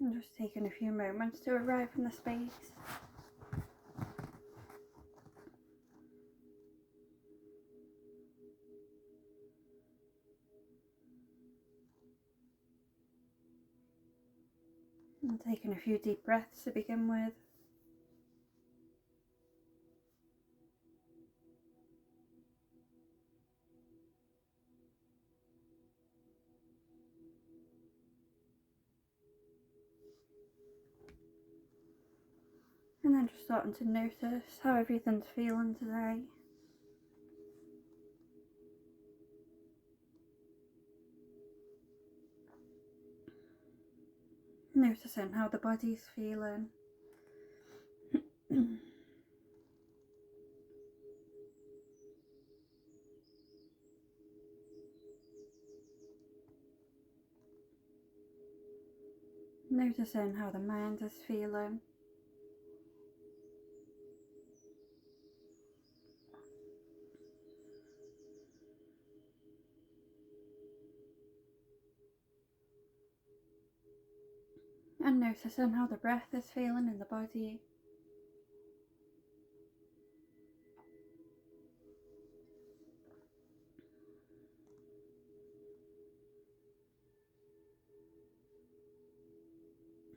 And just taking a few moments to arrive in the space. And taking a few deep breaths to begin with. And then just starting to notice how everything's feeling today. Noticing how the body's feeling. Noticing how the mind is feeling. And noticing how the breath is feeling in the body.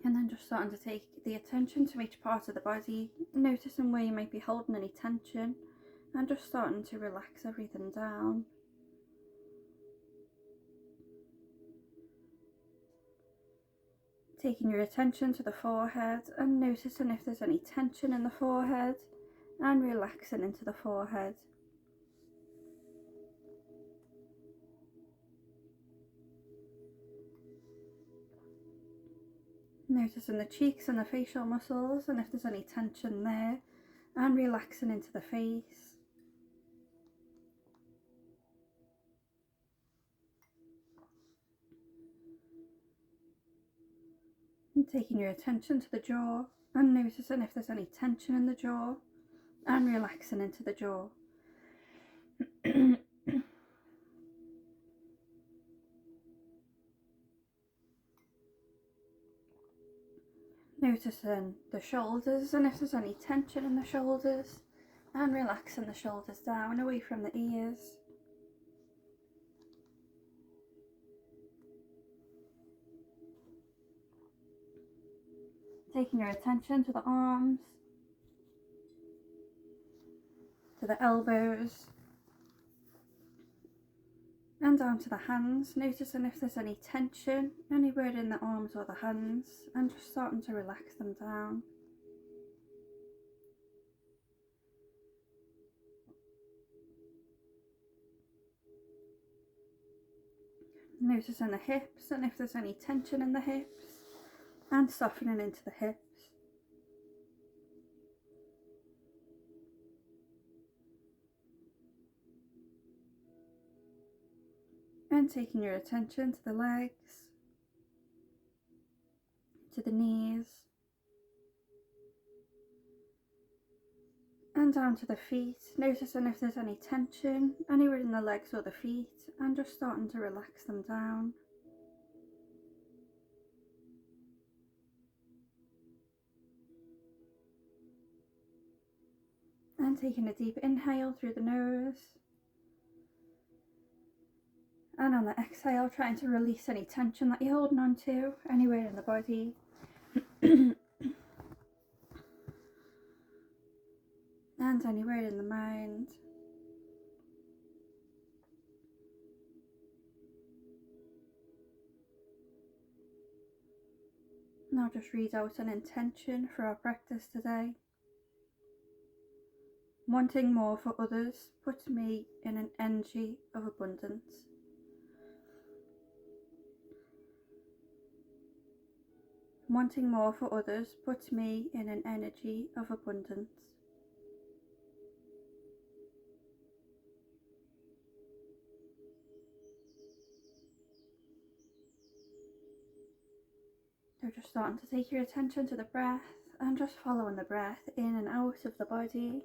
And then just starting to take the attention to each part of the body, noticing where you might be holding any tension, and just starting to relax everything down. Taking your attention to the forehead and noticing if there's any tension in the forehead, and relaxing into the forehead. Noticing the cheeks and the facial muscles and if there's any tension there, and relaxing into the face. And taking your attention to the jaw and noticing if there's any tension in the jaw, and relaxing into the jaw. Noticing the shoulders and if there's any tension in the shoulders, and relaxing the shoulders down away from the ears. Taking your attention to the arms, to the elbows, and down to the hands, noticing if there's any tension anywhere in the arms or the hands, and just starting to relax them down. Noticing the hips and if there's any tension in the hips, and softening into the hips. And taking your attention to the legs, to the knees, and down to the feet, noticing if there's any tension anywhere in the legs or the feet, and just starting to relax them down. And taking a deep inhale through the nose, and on the exhale trying to release any tension that you're holding on to anywhere in the body. And anywhere in the mind. Now just read out an intention for our practice today. Wanting more for others puts me in an energy of abundance. Wanting more for others puts me in an energy of abundance. So just starting to take your attention to the breath and just following the breath in and out of the body.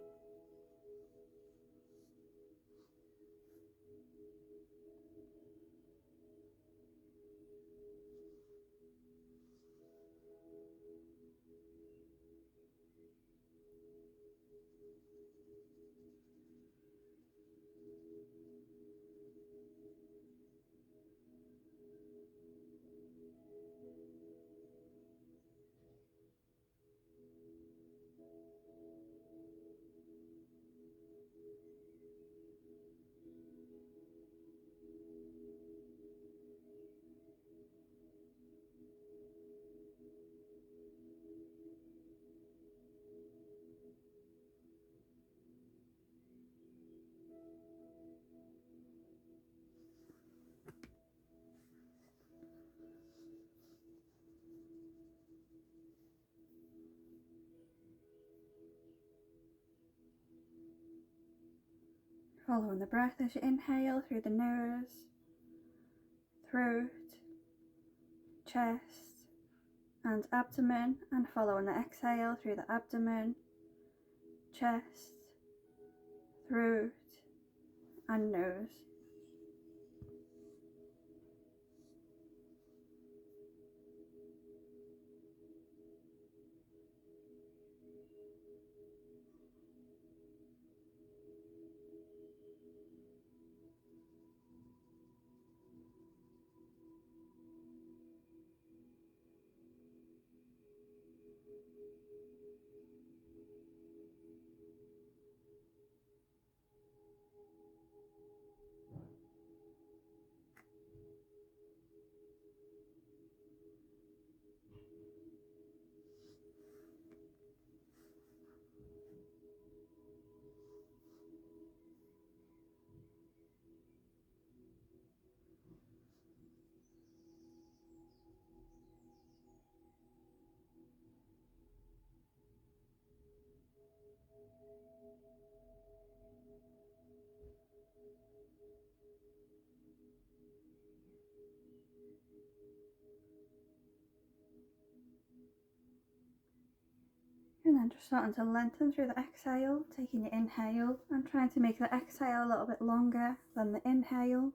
Following the breath as you inhale through the nose, throat, chest and abdomen, and following the exhale through the abdomen, chest, throat and nose. And then just starting to lengthen through the exhale, taking your inhale and trying to make the exhale a little bit longer than the inhale.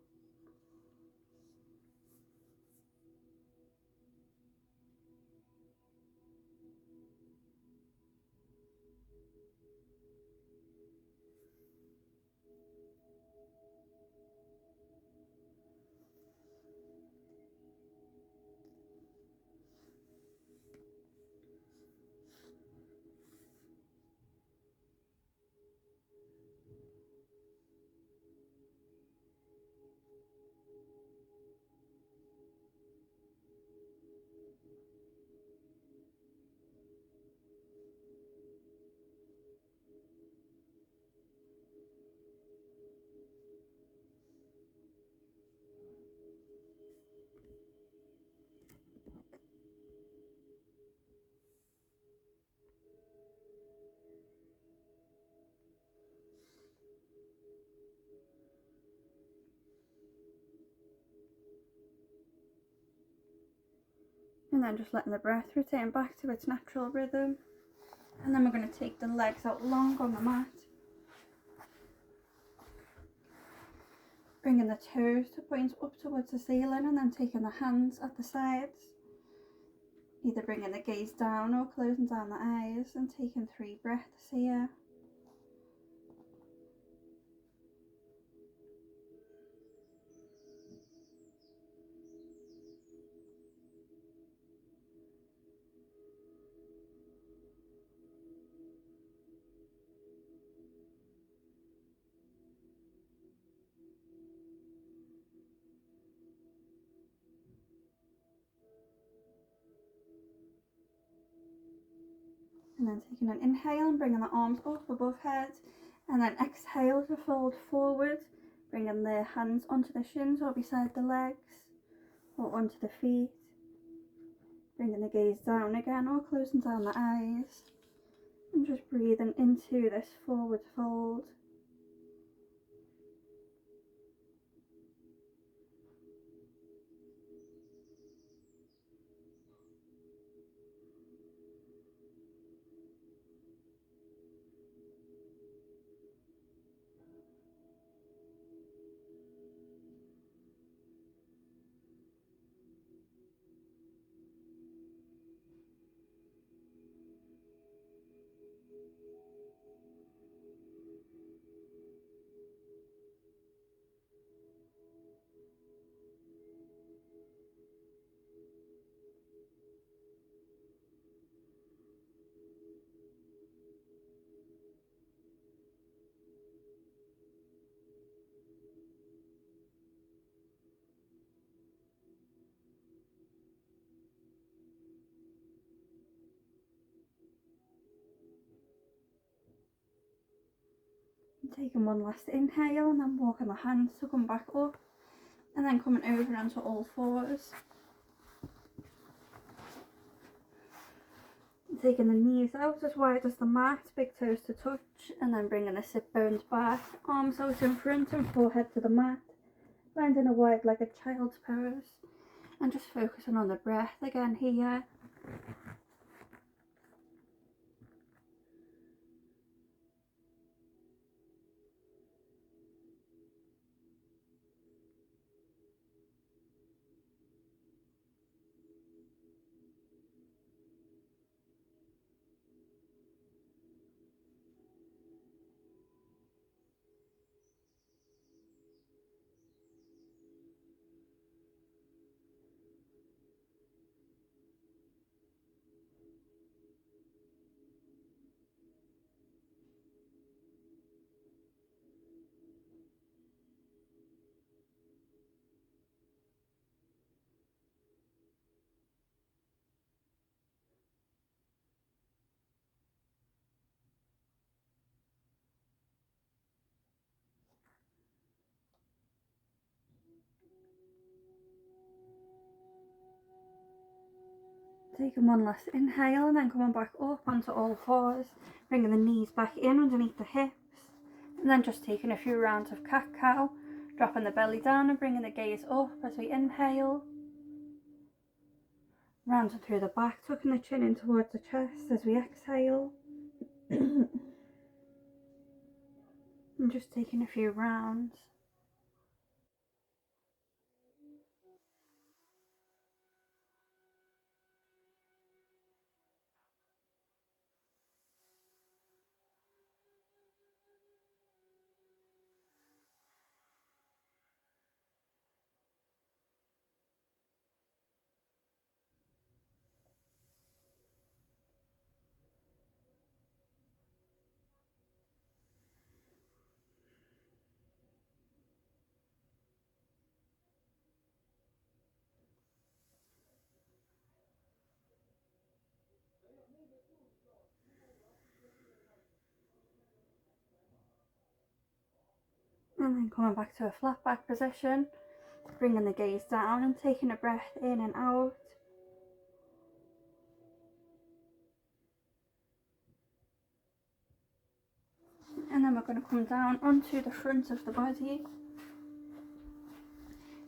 And then just letting the breath return back to its natural rhythm. And then we're going to take the legs out long on the mat, bringing the toes to point up towards the ceiling, and then taking the hands at the sides, either bringing the gaze down or closing down the eyes, and taking 3 breaths here. And then taking an inhale and bringing the arms up above head, and then exhale to fold forward, bringing the hands onto the shins or beside the legs or onto the feet, bringing the gaze down again or closing down the eyes, and just breathing into this forward fold. Taking one last inhale and then walking the hands to come back up, and then coming over onto all fours. taking the knees out as wide as the mat, big toes to touch, and then bringing the sit bones back, arms out in front and forehead to the mat, finding a wide-legged child's pose, and just focusing on the breath again here. Taking one last inhale and then coming back up onto all fours, bringing the knees back in underneath the hips, and then just taking a few rounds of cat-cow, dropping the belly down and bringing the gaze up as we inhale, rounding through the back, tucking the chin in towards the chest as we exhale, and just taking a few rounds. And then coming back to a flat back position, bringing the gaze down and taking a breath in and out. And then we're going to come down onto the front of the body,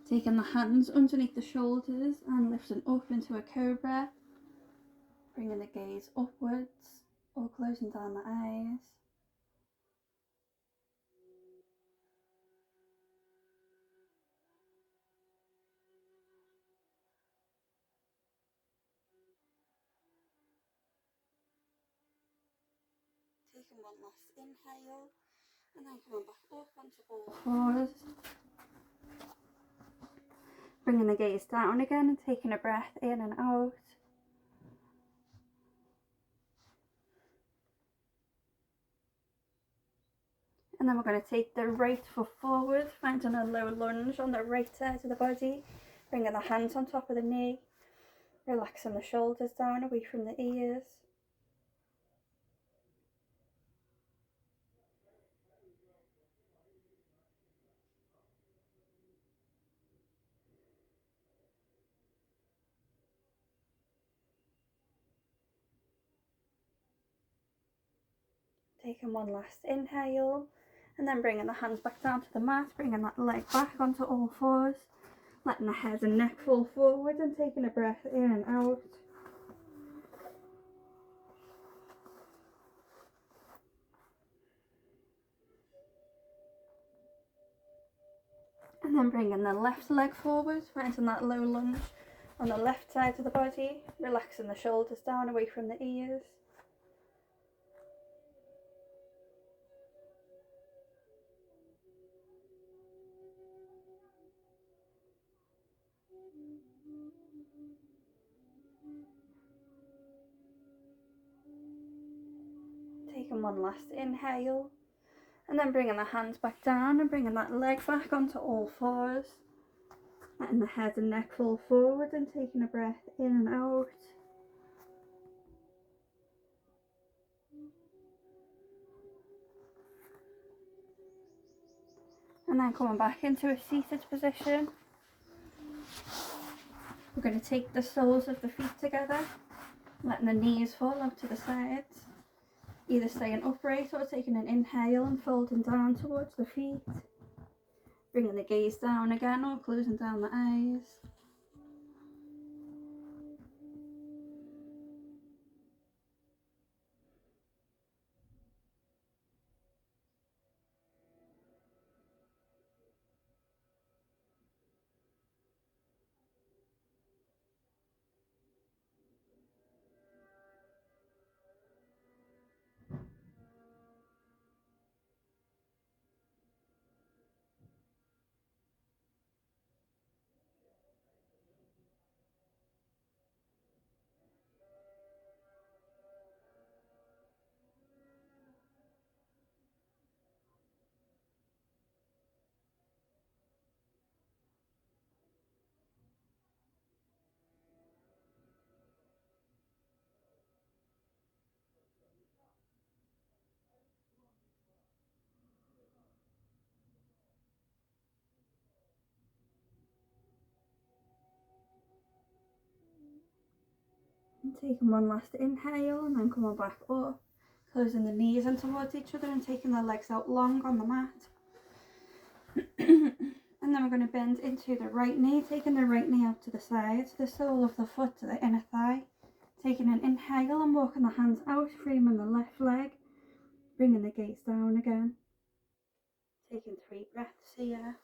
taking the hands underneath the shoulders and lifting up into a cobra, bringing the gaze upwards or closing down the eyes. Taking one last inhale and then coming back up onto all fours. Bringing the gaze down again and taking a breath in and out. And then we're going to take the right foot forward, finding a low lunge on the right side of the body. Bringing the hands on top of the knee, relaxing the shoulders down away from the ears. Taking one last inhale and then bringing the hands back down to the mat, bringing that leg back onto all fours, letting the head and neck fall forward and taking a breath in and out. And then bringing the left leg forward, finding that low lunge on the left side of the body, relaxing the shoulders down away from the ears. Taking one last inhale and then bringing the hands back down and bringing that leg back onto all fours, letting the head and neck fall forward and taking a breath in and out. And then coming back into a seated position. We're going to take the soles of the feet together, letting the knees fall out to the sides, either staying upright or taking an inhale and folding down towards the feet, bringing the gaze down again or closing down the eyes. And taking one last inhale and then coming back up, closing the knees in towards each other and taking the legs out long on the mat. And then we're going to bend into the right knee, taking the right knee out to the side, the sole of the foot to the inner thigh. Taking an inhale and walking the hands out, framing the left leg, bringing the gaze down again. Taking 3 breaths here.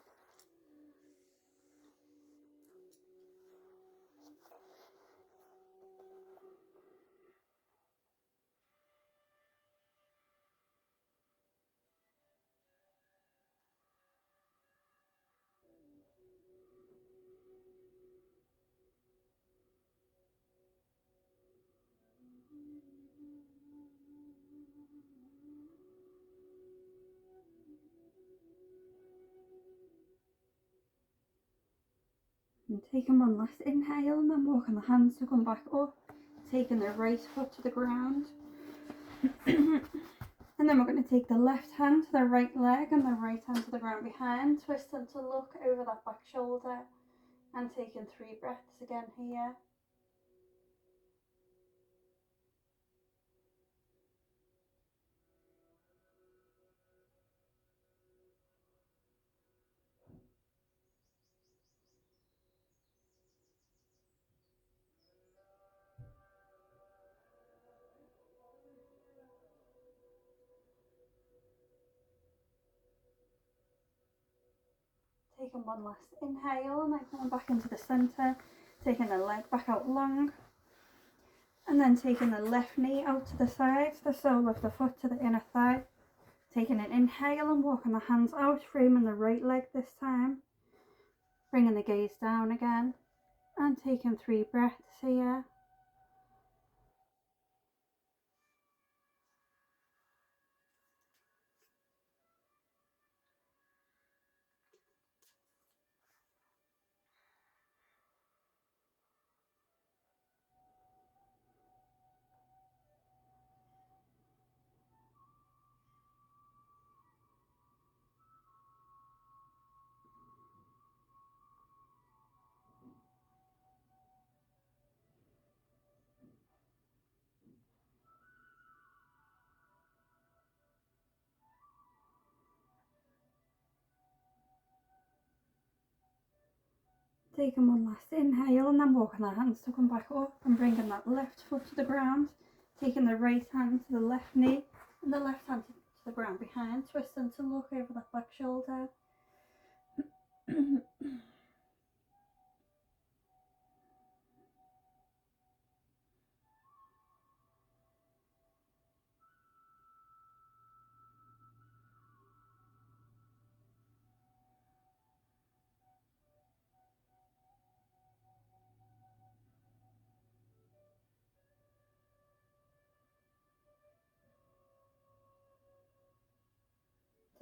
And taking one last inhale and then walking the hands to come back up, taking the right foot to the ground. And then we're going to take the left hand to the right leg and the right hand to the ground behind, twisting to look over that back shoulder and taking 3 breaths again here. Taking one last inhale and then coming back into the centre, taking the leg back out long. And then taking the left knee out to the side, the sole of the foot to the inner thigh. Taking an inhale and walking the hands out, framing the right leg this time. Bringing the gaze down again and taking 3 breaths here. Taking one last inhale and then walking the hands to come back up and bringing that left foot to the ground. Taking the right hand to the left knee and the left hand to the ground behind, twisting to look over that back shoulder.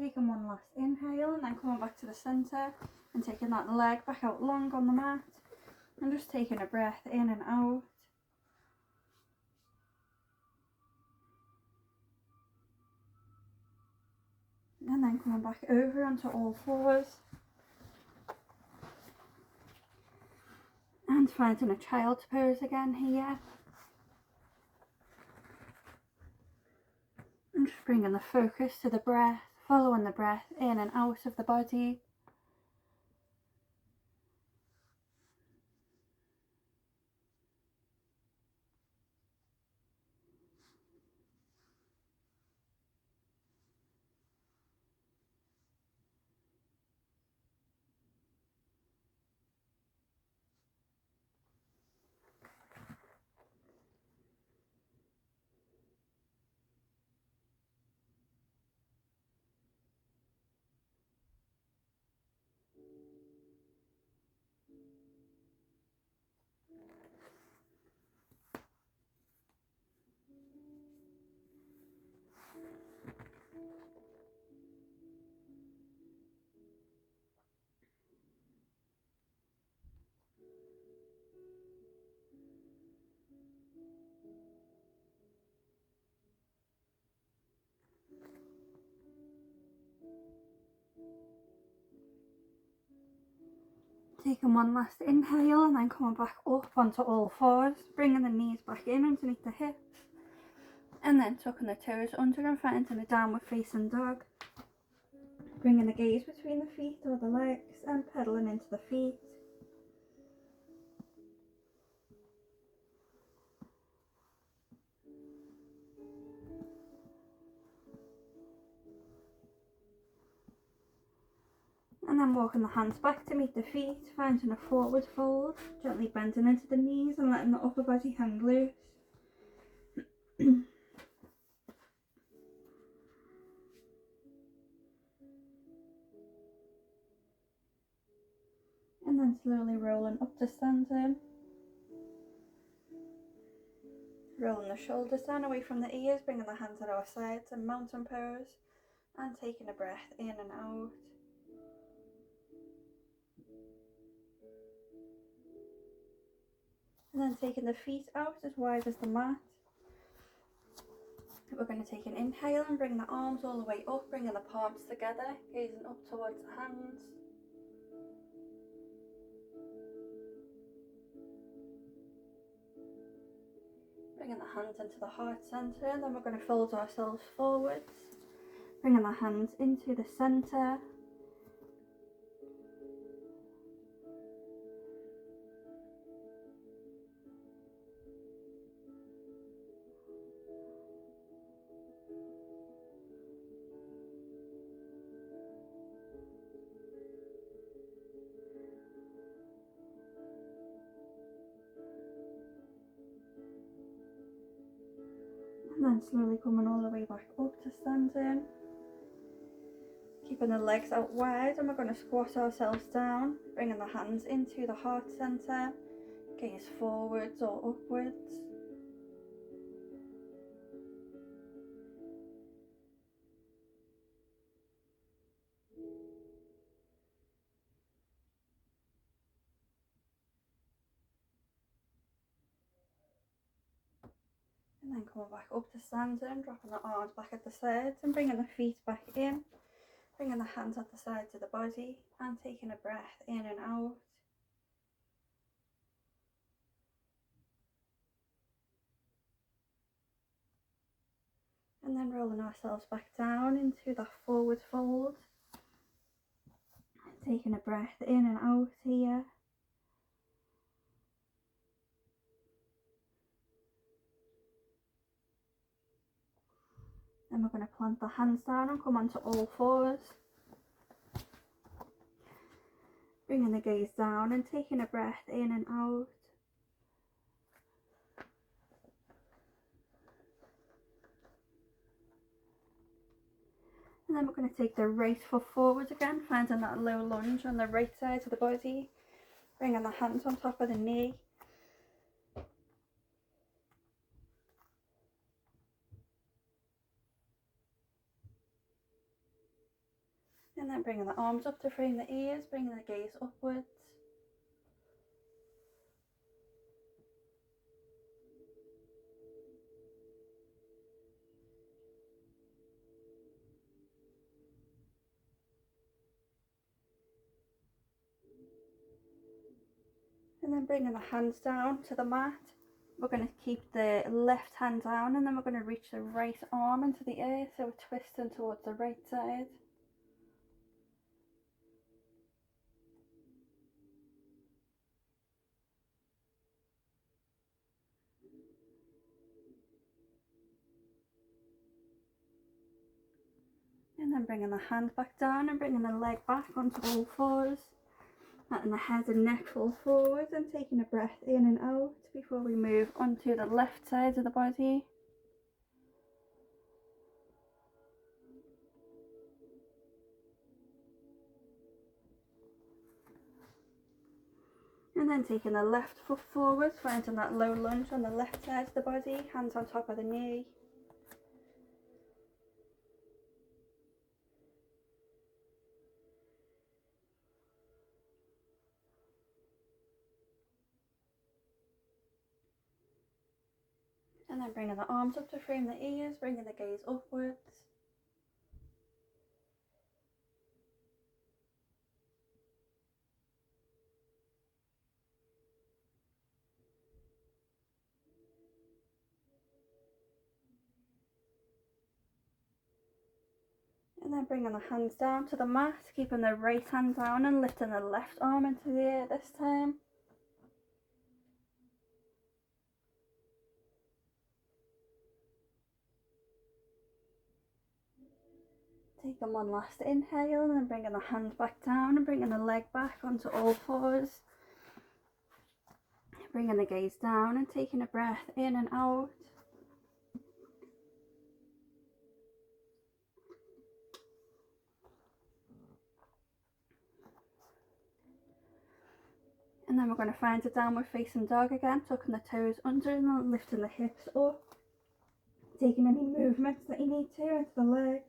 Taking one last inhale and then coming back to the centre and taking that leg back out long on the mat and just taking a breath in and out. And then coming back over onto all fours and finding a child's pose again here. And just bringing the focus to the breath, following the breath in and out of the body. Taking one last inhale and then coming back up onto all fours, bringing the knees back in underneath the hips, and then tucking the toes under and finding a downward facing dog. Bringing the gaze between the feet or the legs and pedaling into the feet. And then walking the hands back to meet the feet, finding a forward fold, gently bending into the knees and letting the upper body hang loose. And then slowly rolling up to standing. Rolling the shoulders down away from the ears, bringing the hands at our sides in mountain pose. And taking a breath in and out. And then taking the feet out as wide as the mat. We're going to take an inhale and bring the arms all the way up, bringing the palms together, gazing up towards the hands. Bringing the hands into the heart centre, and then we're going to fold ourselves forwards, bringing the hands into the centre. And then slowly coming all the way back up to standing. Keeping the legs out wide, and we're going to squat ourselves down, bringing the hands into the heart centre, gaze forwards or upwards. And then coming back up to standing, dropping the arms back at the sides and bringing the feet back in. Bringing the hands at the sides of the body and taking a breath in and out. And then rolling ourselves back down into the forward fold. Taking a breath in and out here. Then we're going to plant the hands down and come onto all fours. Bringing the gaze down and taking a breath in and out. And then we're going to take the right foot forward again, finding that low lunge on the right side of the body. Bringing the hands on top of the knee. And then bringing the arms up to frame the ears, bringing the gaze upwards. And then bringing the hands down to the mat, We're going to keep the left hand down, and then we're going to reach the right arm into the air, so we're twisting towards the right side. And then bringing the hand back down and bringing the leg back onto all fours. Letting the head and neck fall forward and taking a breath in and out before we move onto the left side of the body. And then taking the left foot forward, finding that low lunge on the left side of the body, hands on top of the knee. And then bringing the arms up to frame the ears, bringing the gaze upwards. And then bringing the hands down to the mat, keeping the right hand down and lifting the left arm into the air this time. Taking one last inhale and then bringing the hand back down and bringing the leg back onto all fours. Bringing the gaze down and taking a breath in and out. And then we're going to find a downward facing dog again, tucking the toes under and then lifting the hips up. Taking any movements that you need to into the legs.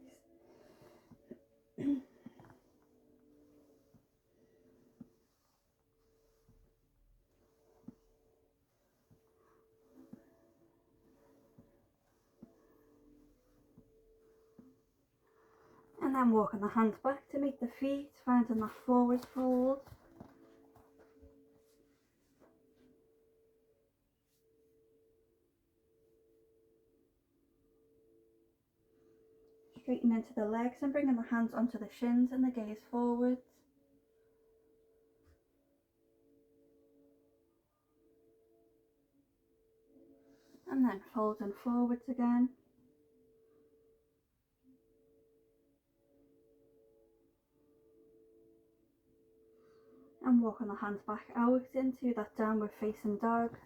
And then walking the hands back to meet the feet, finding that forward fold. Straighten into the legs and bringing the hands onto the shins and the gaze forwards. And then folding forwards again. And walking the hands back out into that downward facing dog.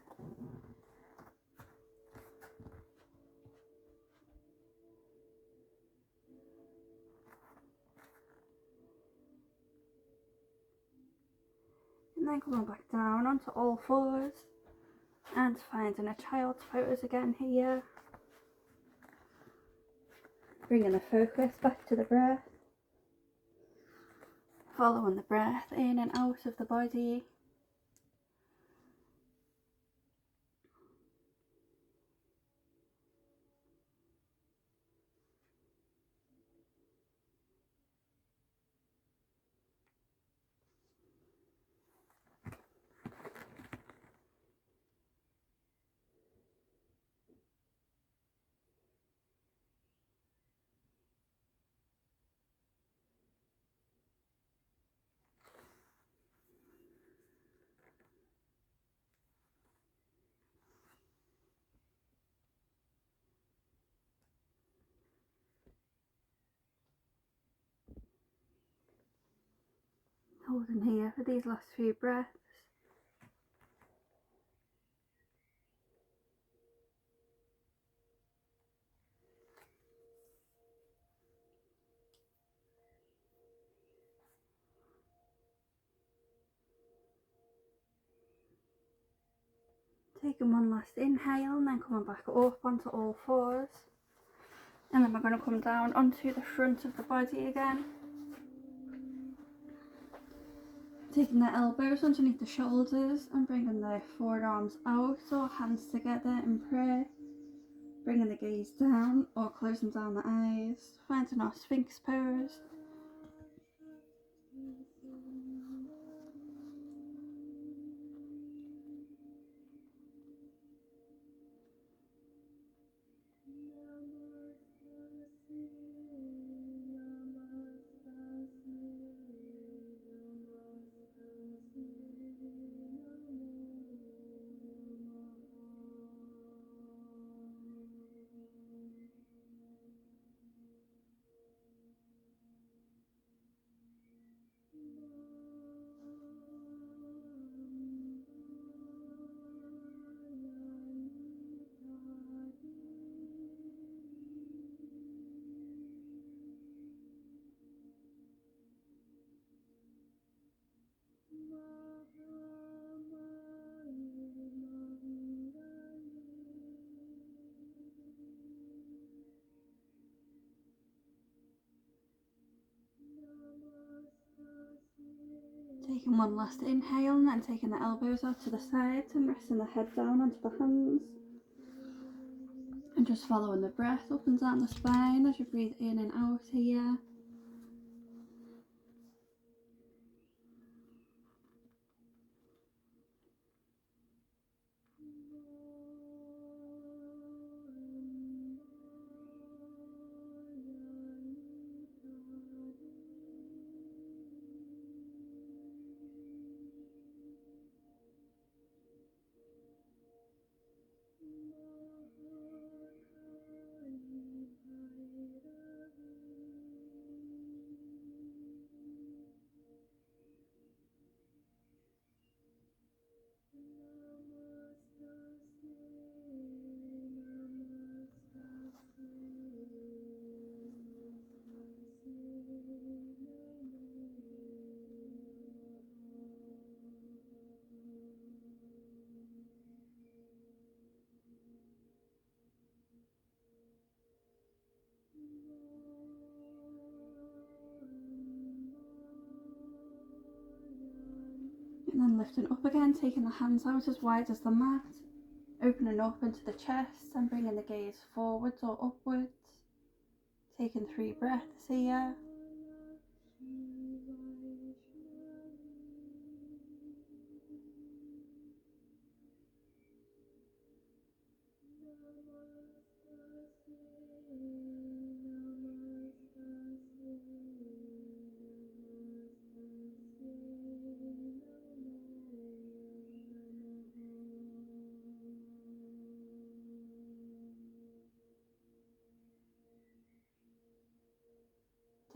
And then coming back down onto all fours and finding a child's pose again here. Bringing the focus back to the breath. Following the breath in and out of the body. Holding here for these last few breaths. Taking one last inhale and then coming back up onto all fours. And then we're going to come down onto the front of the body again. Taking the elbows underneath the shoulders and bringing the forearms out or hands together in prayer. Bringing the gaze down or closing down the eyes. Finding our Sphinx pose. Taking one last inhale and then taking the elbows out to the sides and resting the head down onto the hands. And just following the breath up and down the spine as you breathe in and out here. And then lifting up again, taking the hands out as wide as the mat, opening up into the chest and bringing the gaze forwards or upwards. Taking 3 breaths here.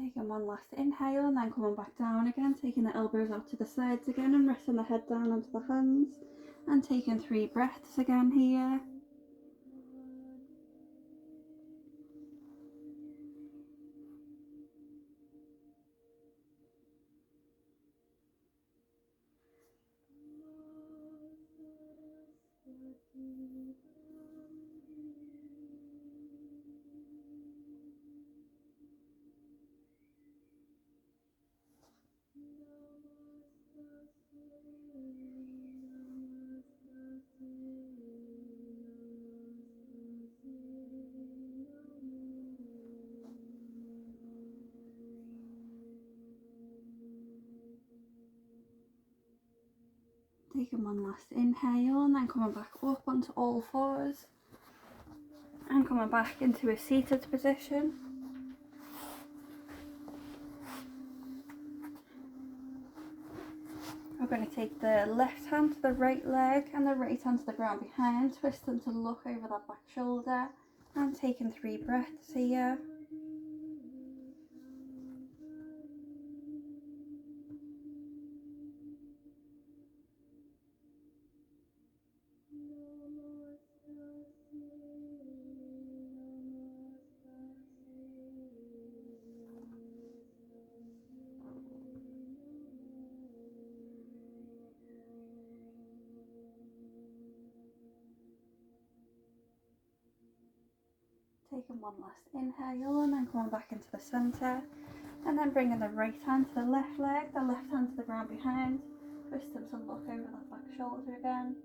Taking one last inhale and then coming back down again, taking the elbows out to the sides again and resting the head down onto the hands and taking 3 breaths again here. Taking one last inhale and then coming back up onto all fours and coming back into a seated position. We're going to take the left hand to the right leg and the right hand to the ground behind, twisting to look over that back shoulder and taking 3 breaths here. Taking one last inhale and then coming back into the centre and then bringing the right hand to the left leg, the left hand to the ground behind, twisting to look over that back shoulder again.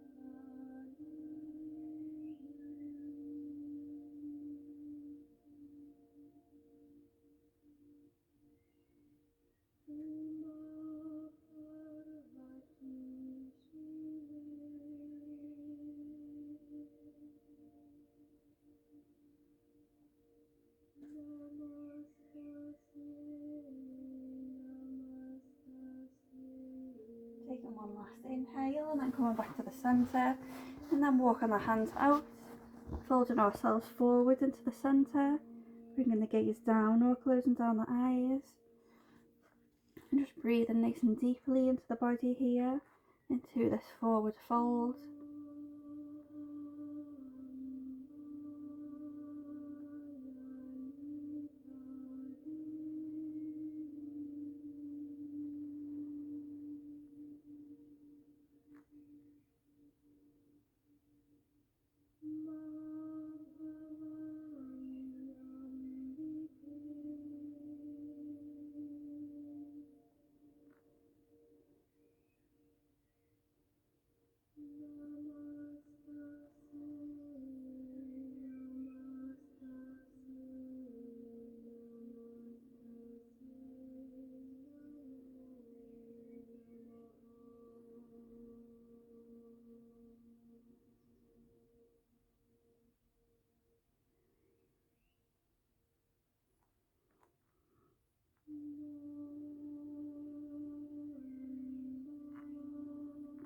Taking one last inhale and then coming back to the centre and then walking the hands out, folding ourselves forward into the centre, bringing the gaze down or closing down the eyes and just breathing nice and deeply into the body here, into this forward fold.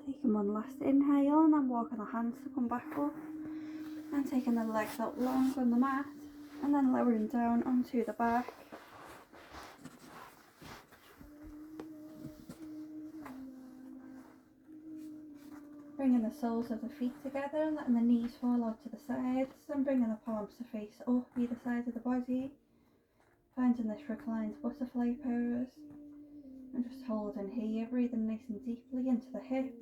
Taking one last inhale and then walking the hands to come back up. And taking the legs out long on the mat. And then lowering down onto the back. Bringing the soles of the feet together and letting the knees fall out to the sides. And bringing the palms to face up either side of the body. Finding this reclined butterfly pose. And just holding here, breathing nice and deeply into the hips.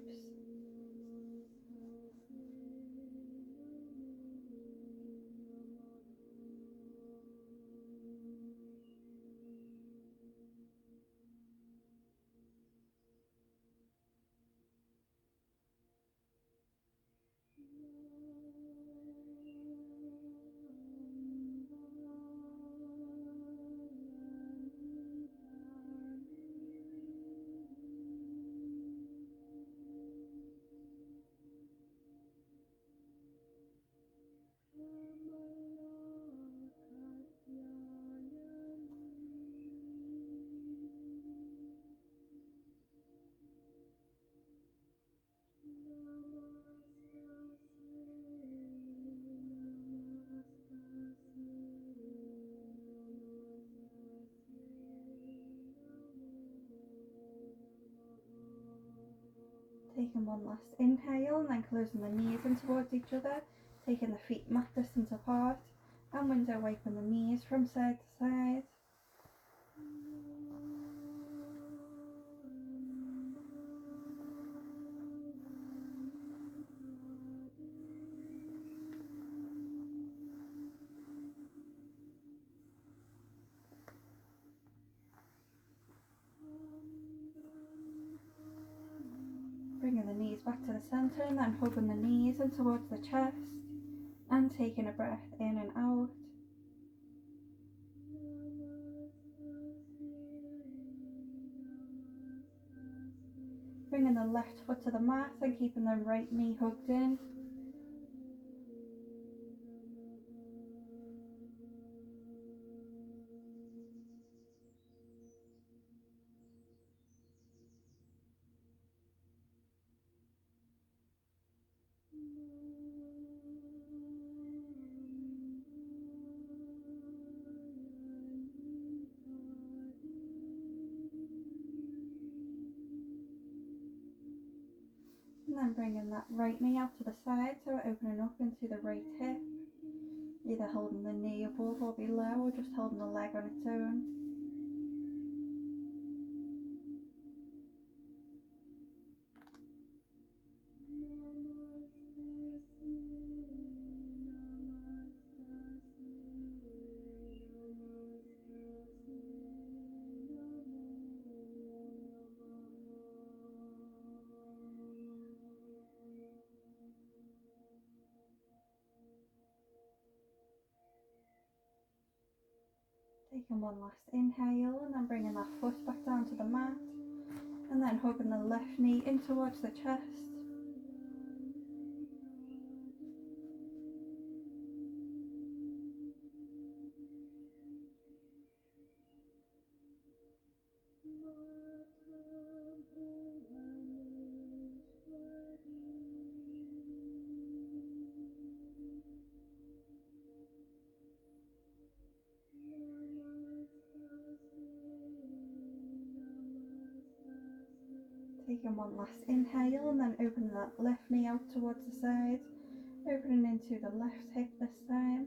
Taking one last inhale and then closing the knees in towards each other, taking the feet mat distance apart and window wiping the knees from side to side. Bringing the knees back to the centre and then hugging the knees in towards the chest and taking a breath in and out. Bringing the left foot to the mat and keeping the right knee hugged in. And then bringing that right knee out to the side, so we're opening up into the right hip. Either holding the knee above or below, or just holding the leg on its own. Taking one last inhale and then bringing that foot back down to the mat and then hugging the left knee in towards the chest. Taking one last inhale and then opening that left knee out towards the side, opening into the left hip this time.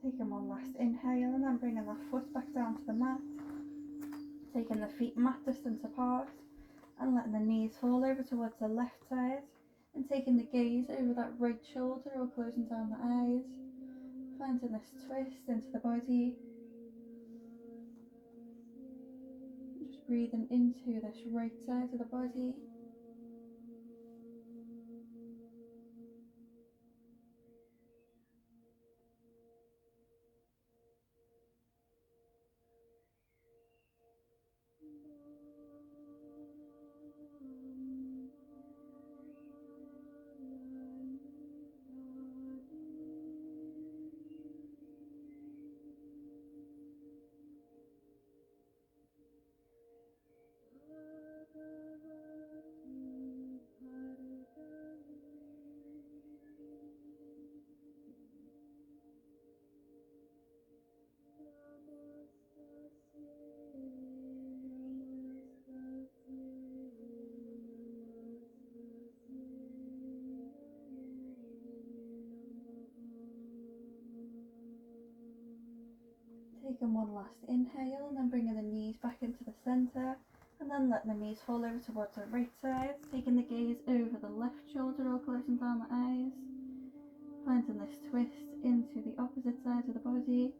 Taking one last inhale and then bringing that foot back down to the mat. Taking the feet mat distance apart and letting the knees fall over towards the left side and taking the gaze over that right shoulder or closing down the eyes. Finding this twist into the body. Just breathing into this right side of the body. Taking one last inhale and then bringing the knees back into the centre, and then letting the knees fall over towards the right side, taking the gaze over the left shoulder or closing down the eyes, finding this twist into the opposite side of the body.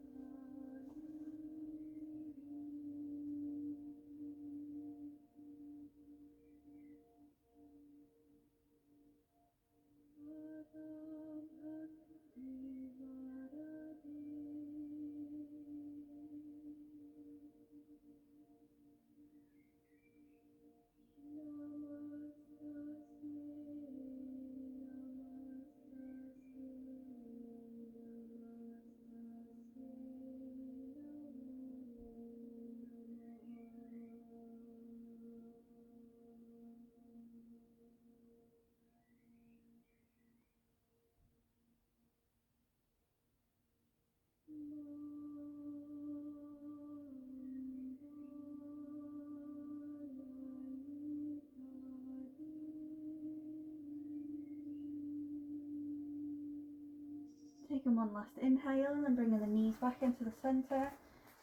Taking one last inhale and then bringing the knees back into the centre,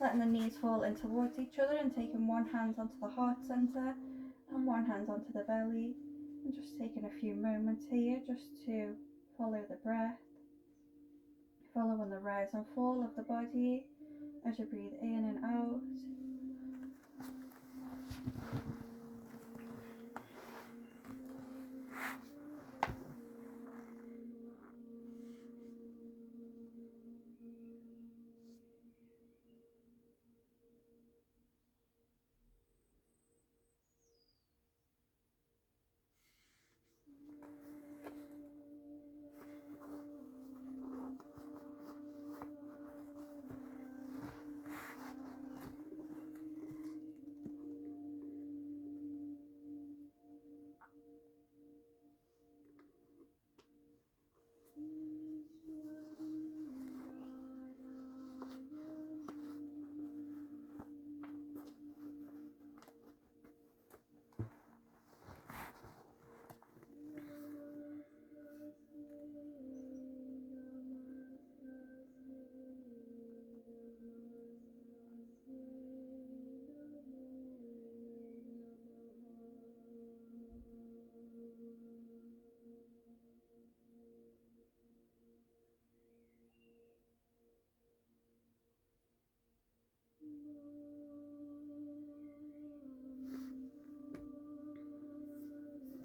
letting the knees fall in towards each other and taking one hand onto the heart centre and one hand onto the belly, and just taking a few moments here just to follow the breath, following the rise and fall of the body as you breathe in and out.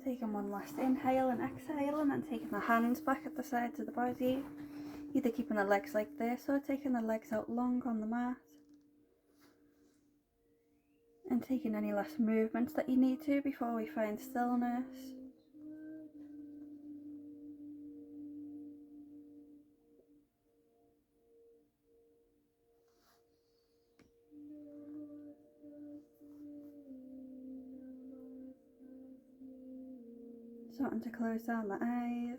Taking one last inhale and exhale, and then taking the hands back at the sides of the body, either keeping the legs like this or taking the legs out long on the mat, and taking any last movements that you need to before we find stillness. Starting to close down the eyes.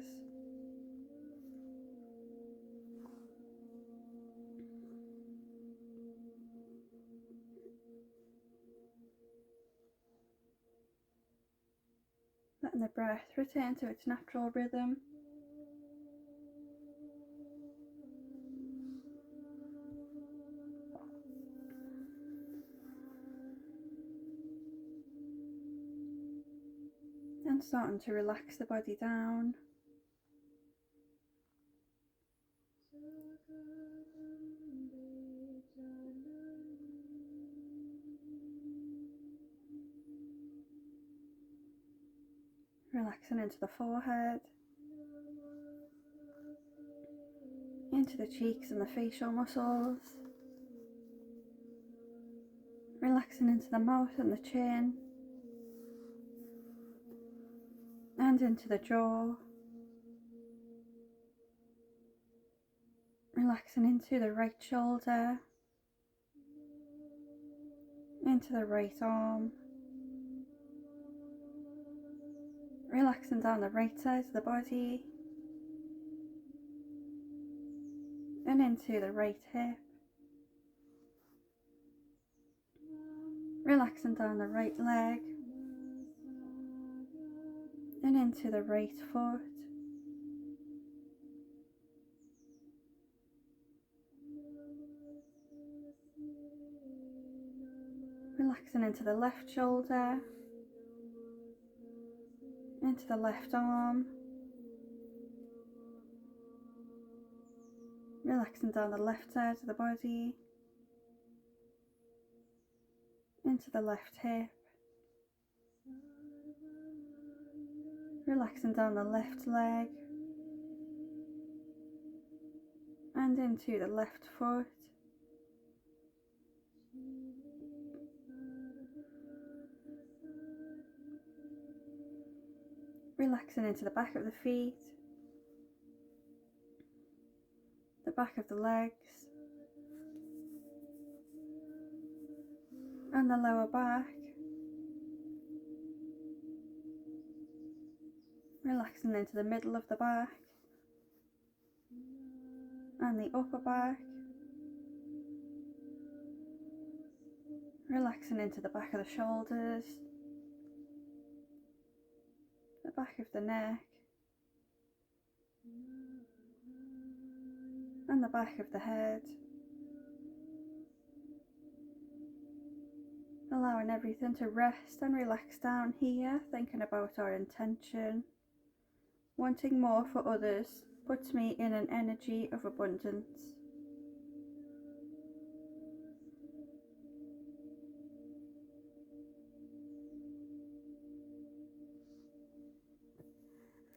Letting the breath return to its natural rhythm. And starting to relax the body down. Relaxing into the forehead, into the cheeks and the facial muscles. Relaxing into the mouth and the chin, and into the jaw. Relaxing into the right shoulder, into the right arm. Relaxing down the right side of the body, and into the right hip. Relaxing down the right leg, and into the right foot. Relaxing into the left shoulder, into the left arm, relaxing down the left side of the body, into the left hip, relaxing down the left leg, and into the left foot. Relaxing into the back of the feet, the back of the legs, and the lower back. Relaxing into the middle of the back, and the upper back. Relaxing into the back of the shoulders, the back of the neck, and the back of the head. Allowing everything to rest and relax down here, thinking about our intention. Wanting more for others puts me in an energy of abundance.